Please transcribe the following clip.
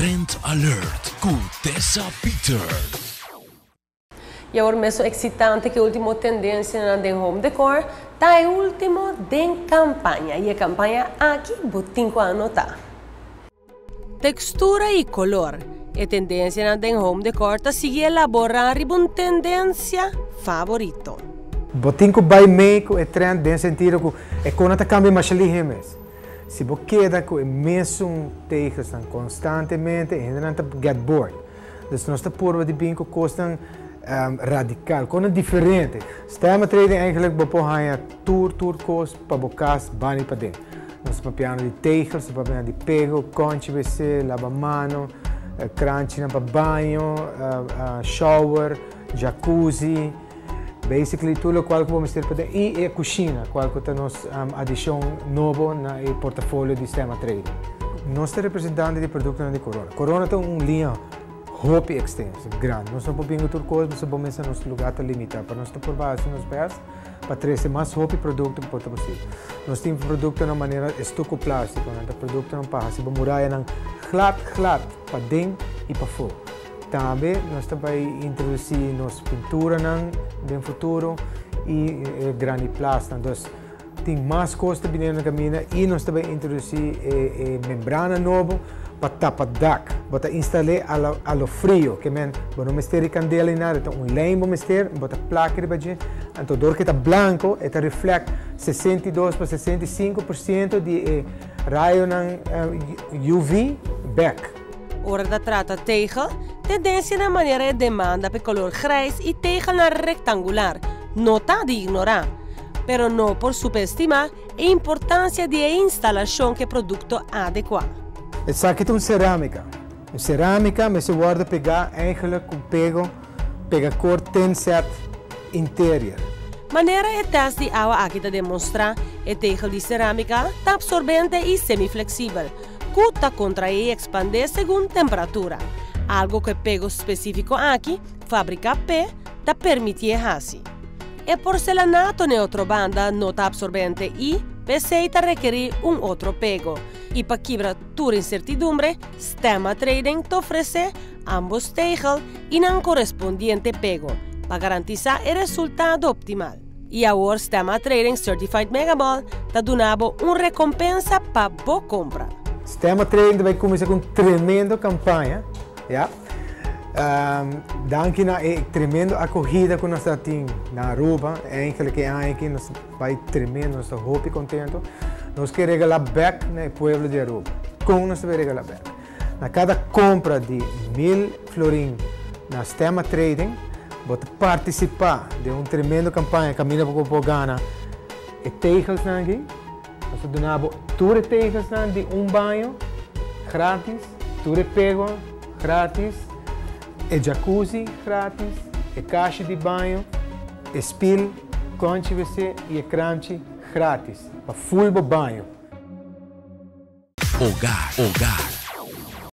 Trend Alert com Tessa Peter. E agora mesmo excitante que a última tendência na home decor tá é o último de campanha. E a campanha aqui botinho a anotar. Textura e color. A tendência na home decor tá sigue elaborar uma tendência favorito. Botinho by make é trend nesse sentido que é quando tá cambia mais ali mesmo. Se você queda com o mesmo texto constantemente, ainda não get bored. Então, nós estamos por de bem com coisa radical, coisa diferente. Estamos trading eigenlijk bepohanha tour coisa para bocas bani para dentro. Nós estamos piano de textos, estamos piano de pego, conche WC, lava-mano, crunch para banho, shower, jacuzzi. Basically, tudo o que vamos ter para dentro. E a cozinha, qual que é a nossa adição nova no portfólio do sistema trading. Nós estamos representando de produtos de Corona. Corona tem uma linha hope extensa, grande. Nós estamos pegando tudo coisa, nós estamos começando nosso lugar a limitar. Para nós estamos por baixo nos pés, para trazer mais hope produto que pode possível. Nós temos produto de uma maneira estoco plástico, nós temos produto de passa, se muralha não flat para dentro e para fora. Também nós estamos introduzir nossa pintura no futuro e grande plástico. Então, tem mais coisas vindo na caminho e nós estamos introduzir membrana nova para tapar deck, para instalar ao frio, que men, não mistério candela e nada, então lembro mistério, bota placa de baixo, então dor que está branco, está reflete 62 para 65% de raio UV back. Hora da trata tegel, tendência na maneira de demanda para color grijs e tegel na rectangular. Não está de ignorar, pero não por subestimar a importância de instalação que produto adequado. Essa aqui é uma cerâmica. A cerâmica, mas se guarda pegar eigenlijk com pega cor tem set interior. Maneira é teste de água aqui para demonstrar a tegel de cerâmica está absorvente e semiflexível. Cuta contrair e expandir segundo temperatura. Algo que pego específico aqui, fábrica P, da permitir assim. E porcelanato neutro banda não está absorvente e peceita requerir outro pego. E para quebrar toda incertidumbre, Stemma Trading te oferece ambos tegel e não correspondiente pego, para garantizar o resultado optimal. E agora Stemma Trading Certified Megaball está dando uma recompensa para boa compra. Stemma Trading vai começar com uma tremenda campanha, yeah? Danke na tremenda acolhida que nós temos na Aruba, que nós vai tremendo, nós estamos muito contentes. Nós queremos regalar back no povo de Aruba. Como nós vamos regalar back? Na cada compra de 1.000 florins na Stemma Trading, você participar de uma tremenda campanha Caminho para o Ghana e tegels aqui. Nós donamos tudo tegels de banho grátis, tudo pego grátis, e jacuzzi grátis, e caixa de banho, e spill, conche WC e crunch grátis, para full banho. Hogar